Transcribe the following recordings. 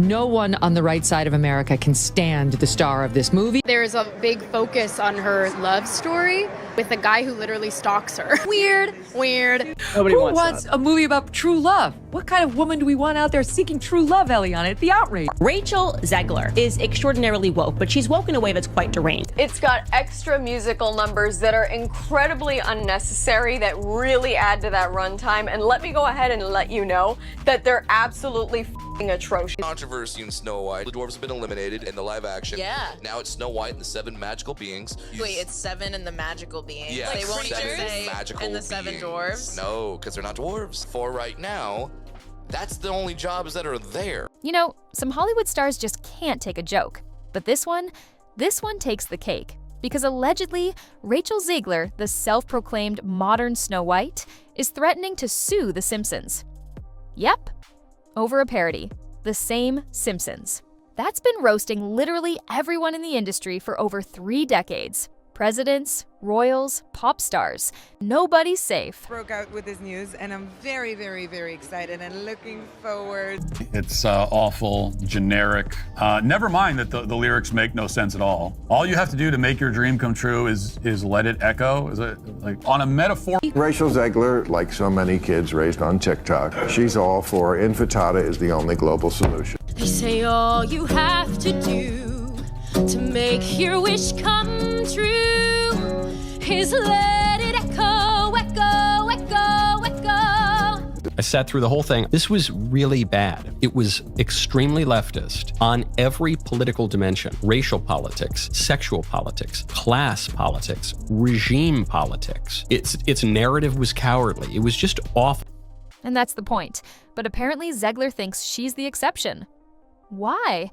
No one on the right side of America can stand the star of this movie. There's a big focus on her love story with a guy who literally stalks her. Weird. Nobody wants a movie about true love. What kind of woman do we want out there seeking true love, Eliana? It's the outrage. Rachel Zegler is extraordinarily woke, but she's woke in a way that's quite deranged. It's got extra musical numbers that are incredibly unnecessary that really add to that runtime. And let me go ahead and let you know that they're absolutely f***ing atrocious. Controversy in Snow White. The dwarves have been eliminated in the live action. Yeah. Now it's Snow White and the 7 magical beings. Wait, it's 7 and the magical beings. Yeah, They won't even say and the 7 dwarves. No, because they're not dwarves. For right now, that's the only jobs that are there. You know, some Hollywood stars just can't take a joke. But this one takes the cake. Because allegedly, Rachel Zegler, the self-proclaimed modern Snow White, is threatening to sue The Simpsons. Yep, over a parody. The same Simpsons. That's been roasting literally everyone in the industry for over 3 decades. Presidents, royals, pop stars. Nobody's safe. Broke out with this news, and I'm very, very, very excited and looking forward. It's awful, generic. Never mind that the lyrics make no sense at all. All you have to do to make your dream come true is let it echo. Is it like on a metaphor? Rachel Zegler, like so many kids raised on TikTok, she's all for infantata is the only global solution. They say all you have to do to make your wish come true is let it echo, echo, echo, echo. I sat through the whole thing. This was really bad. It was extremely leftist on every political dimension: racial politics, sexual politics, class politics, regime politics. Its narrative was cowardly. It was just awful. And that's the point. But apparently Zegler thinks she's the exception. Why?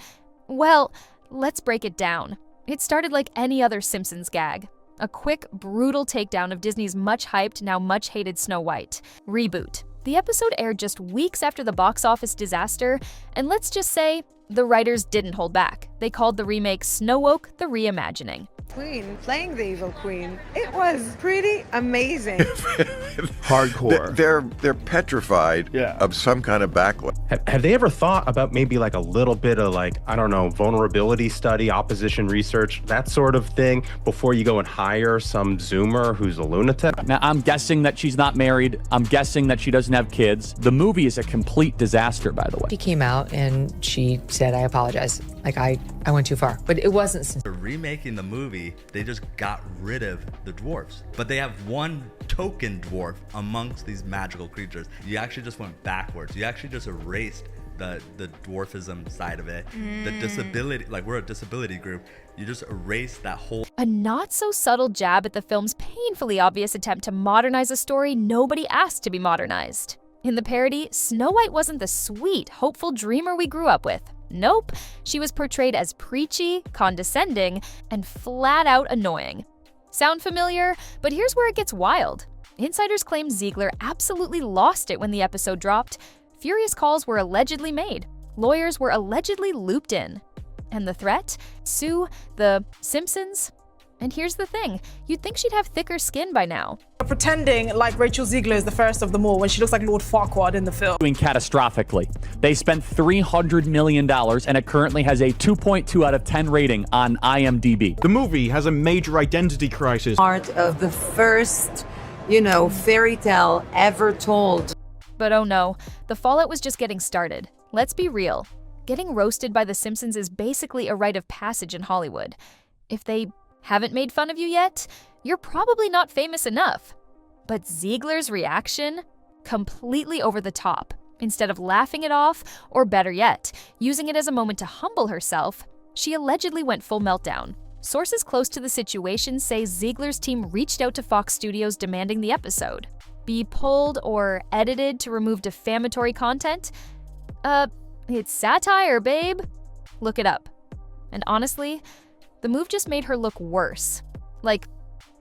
Well, let's break it down. It started like any other Simpsons gag. A quick, brutal takedown of Disney's much-hyped, now much-hated Snow White. Reboot. The episode aired just weeks after the box office disaster, and let's just say, the writers didn't hold back. They called the remake Snow Woke the Reimagining. Queen, playing the evil queen. It was pretty amazing. Hardcore. They're petrified of some kind of backlash. Have they ever thought about maybe like a little bit of like, I don't know, vulnerability study, opposition research, that sort of thing, before you go and hire some Zoomer who's a lunatic? Now, I'm guessing that she's not married. I'm guessing that she doesn't have kids. The movie is a complete disaster, by the way. She came out and she said, I apologize. Like, I went too far. But it wasn't. For remaking the movie, they just got rid of the dwarfs. But they have one token dwarf amongst these magical creatures. You actually just went backwards. You actually just erased the dwarfism side of it. The disability, like we're a disability group, you just erased that whole... A not-so-subtle jab at the film's painfully obvious attempt to modernize a story nobody asked to be modernized. In the parody, Snow White wasn't the sweet, hopeful dreamer we grew up with. Nope, she was portrayed as preachy, condescending, and flat-out annoying. Sound familiar? But here's where it gets wild. Insiders claim Zegler absolutely lost it when the episode dropped. Furious calls were allegedly made. Lawyers were allegedly looped in. And the threat? Sue The Simpsons? And here's the thing, you'd think she'd have thicker skin by now. Pretending like Rachel Zegler is the first of them all when she looks like Lord Farquaad in the film. Doing catastrophically. They spent $300 million and it currently has a 2.2 out of 10 rating on IMDb. The movie has a major identity crisis. Part of the first, fairy tale ever told. But oh no, the fallout was just getting started. Let's be real. Getting roasted by The Simpsons is basically a rite of passage in Hollywood. If they haven't made fun of you yet, you're probably not famous enough. But Zegler's reaction? Completely over the top. Instead of laughing it off, or better yet, using it as a moment to humble herself, she allegedly went full meltdown. Sources close to the situation say Zegler's team reached out to Fox Studios demanding the episode be pulled or edited to remove defamatory content. It's satire, babe. Look it up. And honestly, the move just made her look worse. Like,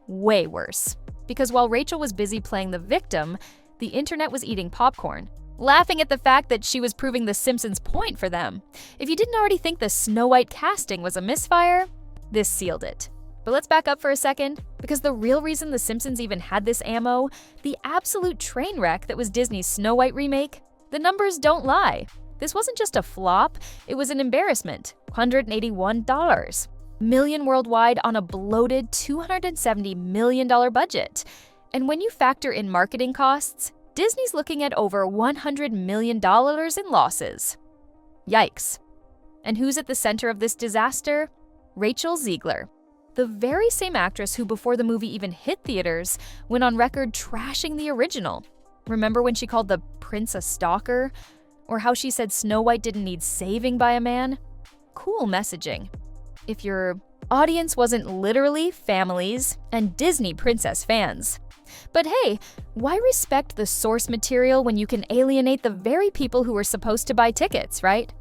way worse. Because while Rachel was busy playing the victim, the internet was eating popcorn, laughing at the fact that she was proving The Simpsons' point for them. If you didn't already think the Snow White casting was a misfire, this sealed it. But let's back up for a second, because the real reason The Simpsons even had this ammo, the absolute train wreck that was Disney's Snow White remake, the numbers don't lie. This wasn't just a flop, it was an embarrassment. $181 million worldwide on a bloated $270 million budget. And when you factor in marketing costs, Disney's looking at over $100 million in losses. Yikes. And who's at the center of this disaster? Rachel Zegler, the very same actress who, before the movie even hit theaters, went on record trashing the original. Remember when she called the prince a stalker? Or how she said Snow White didn't need saving by a man? Cool messaging. If your audience wasn't literally families and Disney princess fans. But hey, why respect the source material when you can alienate the very people who were supposed to buy tickets, right?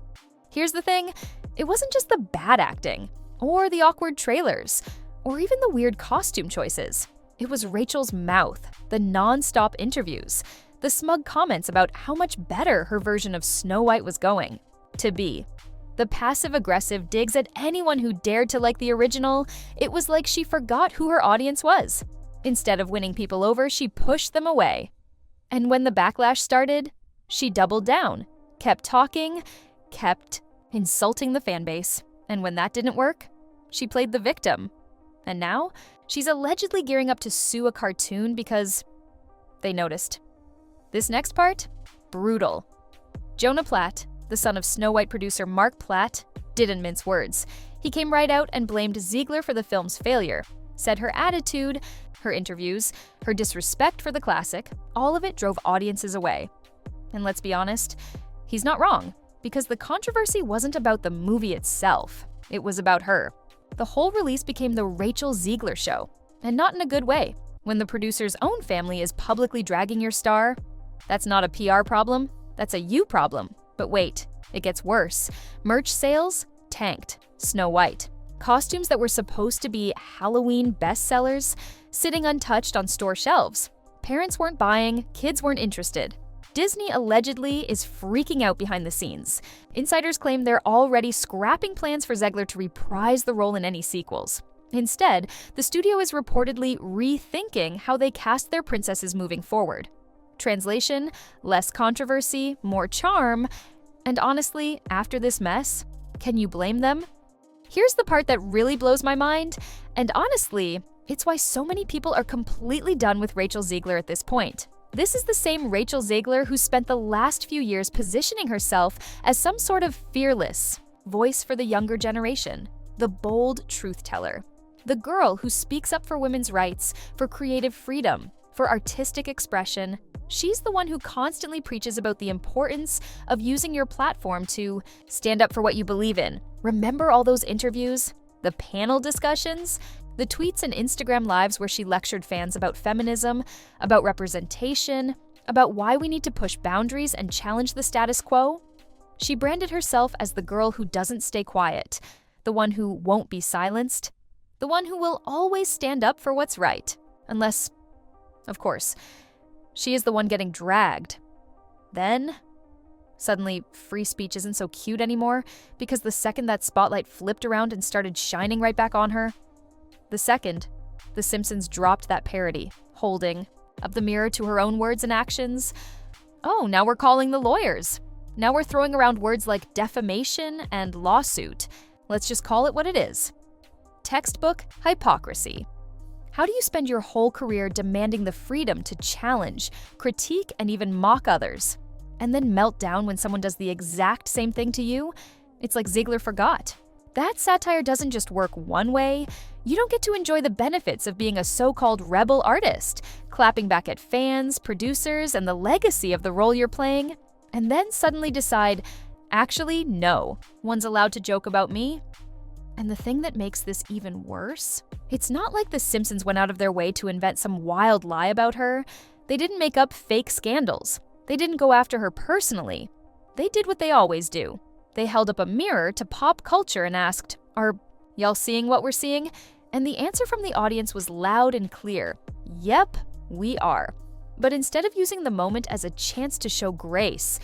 Here's the thing, it wasn't just the bad acting, or the awkward trailers, or even the weird costume choices. It was Rachel's mouth, the non-stop interviews, the smug comments about how much better her version of Snow White was going to be. The passive-aggressive digs at anyone who dared to like the original. It was like she forgot who her audience was. Instead of winning people over, she pushed them away. And when the backlash started, she doubled down, kept talking, kept insulting the fanbase. And when that didn't work, she played the victim. And now, she's allegedly gearing up to sue a cartoon because they noticed. This next part? Brutal. Jonah Platt, the son of Snow White producer Mark Platt, didn't mince words. He came right out and blamed Zegler for the film's failure, said her attitude, her interviews, her disrespect for the classic, all of it drove audiences away. And let's be honest, he's not wrong, because the controversy wasn't about the movie itself, it was about her. The whole release became the Rachel Zegler show, and not in a good way. When the producer's own family is publicly dragging your star, that's not a PR problem, that's a you problem. But wait, it gets worse. Merch sales tanked. Snow White. Costumes that were supposed to be Halloween bestsellers sitting untouched on store shelves. Parents weren't buying, kids weren't interested. Disney allegedly is freaking out behind the scenes. Insiders claim they're already scrapping plans for Zegler to reprise the role in any sequels. Instead, the studio is reportedly rethinking how they cast their princesses moving forward. Translation, less controversy, more charm, and honestly, after this mess, can you blame them? Here's the part that really blows my mind, and honestly, it's why so many people are completely done with Rachel Zegler at this point. This is the same Rachel Zegler who spent the last few years positioning herself as some sort of fearless voice for the younger generation, the bold truth teller, the girl who speaks up for women's rights, for creative freedom, for artistic expression. She's the one who constantly preaches about the importance of using your platform to stand up for what you believe in. Remember all those interviews? The panel discussions? The tweets and Instagram lives where she lectured fans about feminism, about representation, about why we need to push boundaries and challenge the status quo? She branded herself as the girl who doesn't stay quiet, the one who won't be silenced, the one who will always stand up for what's right. Unless, of course, she is the one getting dragged. Then, suddenly, free speech isn't so cute anymore because the second that spotlight flipped around and started shining right back on her, the second, The Simpsons dropped that parody, holding up the mirror to her own words and actions. Oh, now we're calling the lawyers. Now we're throwing around words like defamation and lawsuit. Let's just call it what it is. Textbook hypocrisy. How do you spend your whole career demanding the freedom to challenge, critique, and even mock others, and then melt down when someone does the exact same thing to you? It's like Zegler forgot. That satire doesn't just work one way. You don't get to enjoy the benefits of being a so-called rebel artist, clapping back at fans, producers, and the legacy of the role you're playing, and then suddenly decide, actually, no, one's allowed to joke about me. And the thing that makes this even worse, it's not like The Simpsons went out of their way to invent some wild lie about her. They didn't make up fake scandals. They didn't go after her personally. They did what they always do. They held up a mirror to pop culture and asked, "Are y'all seeing what we're seeing?" And the answer from the audience was loud and clear. Yep, we are. But instead of using the moment as a chance to show grace,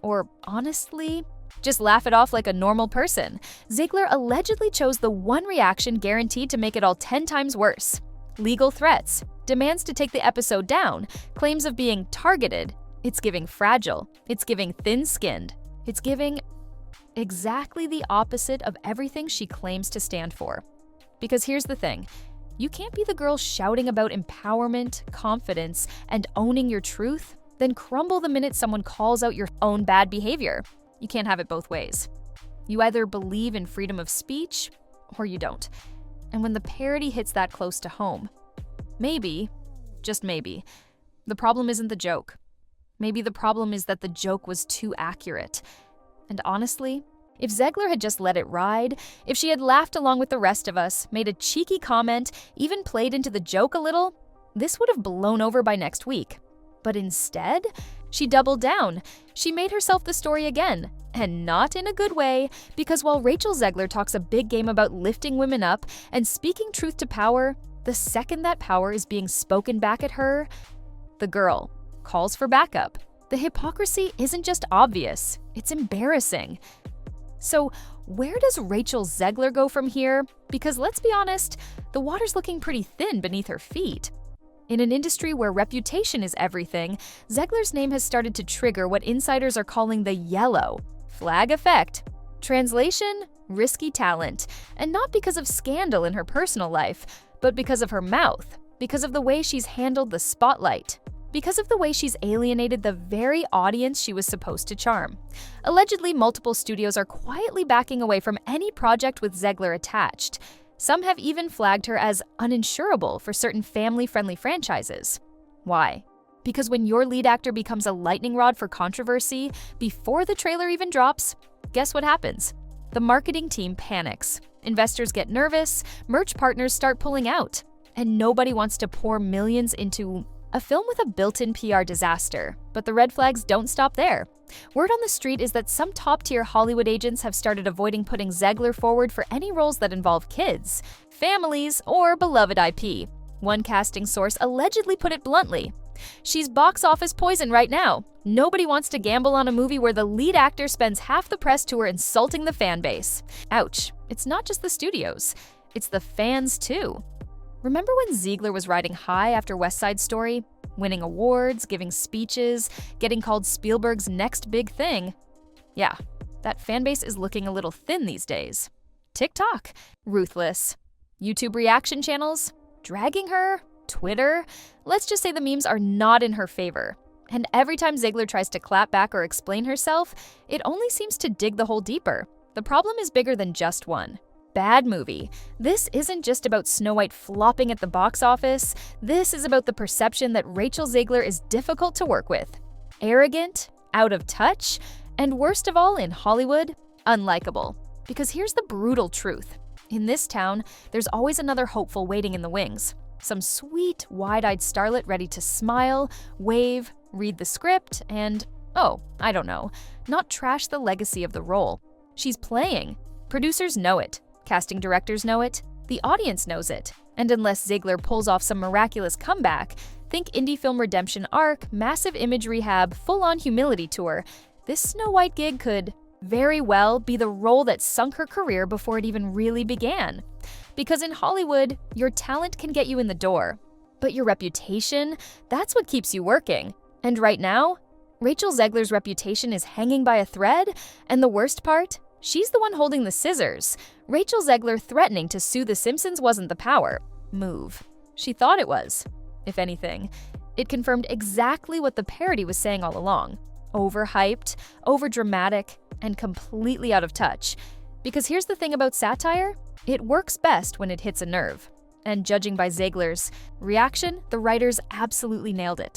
or honestly, just laugh it off like a normal person, Zegler allegedly chose the one reaction guaranteed to make it all 10 times worse. Legal threats, demands to take the episode down, claims of being targeted. It's giving fragile. It's giving thin-skinned. It's giving exactly the opposite of everything she claims to stand for. Because here's the thing, you can't be the girl shouting about empowerment, confidence, and owning your truth, then crumble the minute someone calls out your own bad behavior. You can't have it both ways. You either believe in freedom of speech, or you don't. And when the parody hits that close to home, maybe, just maybe, the problem isn't the joke. Maybe the problem is that the joke was too accurate. And honestly, if Zegler had just let it ride, if she had laughed along with the rest of us, made a cheeky comment, even played into the joke a little, this would have blown over by next week. But instead, she doubled down. She made herself the story again, and not in a good way, because while Rachel Zegler talks a big game about lifting women up and speaking truth to power, the second that power is being spoken back at her, the girl calls for backup. The hypocrisy isn't just obvious, it's embarrassing. So where does Rachel Zegler go from here? Because let's be honest, the water's looking pretty thin beneath her feet. In an industry where reputation is everything, Zegler's name has started to trigger what insiders are calling the yellow flag effect. Translation, risky talent. And not because of scandal in her personal life, but because of her mouth, because of the way she's handled the spotlight, because of the way she's alienated the very audience she was supposed to charm. Allegedly, multiple studios are quietly backing away from any project with Zegler attached. Some have even flagged her as uninsurable for certain family-friendly franchises. Why? Because when your lead actor becomes a lightning rod for controversy before the trailer even drops, guess what happens? The marketing team panics. Investors get nervous, merch partners start pulling out, and nobody wants to pour millions into a film with a built-in PR disaster. But the red flags don't stop there. Word on the street is that some top-tier Hollywood agents have started avoiding putting Zegler forward for any roles that involve kids, families, or beloved IP. One casting source allegedly put it bluntly, "She's box office poison right now. Nobody wants to gamble on a movie where the lead actor spends half the press tour insulting the fan base." Ouch. It's not just the studios, it's the fans too. Remember when Zegler was riding high after West Side Story? Winning awards, giving speeches, getting called Spielberg's next big thing? Yeah, that fan base is looking a little thin these days. TikTok, ruthless. YouTube reaction channels, dragging her. Twitter, let's just say the memes are not in her favor. And every time Zegler tries to clap back or explain herself, it only seems to dig the hole deeper. The problem is bigger than just one. Bad movie. This isn't just about Snow White flopping at the box office. This is about the perception that Rachel Zegler is difficult to work with, arrogant, out of touch, and worst of all in Hollywood, unlikable. Because here's the brutal truth. In this town, there's always another hopeful waiting in the wings. Some sweet, wide-eyed starlet ready to smile, wave, read the script, and, oh, I don't know, not trash the legacy of the role. She's playing. Producers know it. Casting directors know it, the audience knows it, and unless Zegler pulls off some miraculous comeback, think indie film redemption arc, massive image rehab, full-on humility tour, this Snow White gig could very well be the role that sunk her career before it even really began. Because in Hollywood, your talent can get you in the door, but your reputation, that's what keeps you working. And right now, Rachel Zegler's reputation is hanging by a thread, and the worst part? She's the one holding the scissors. Rachel Zegler threatening to sue The Simpsons wasn't the power move. She thought it was. If anything, it confirmed exactly what the parody was saying all along. Overhyped, overdramatic, and completely out of touch. Because here's the thing about satire, it works best when it hits a nerve. And judging by Zegler's reaction, the writers absolutely nailed it.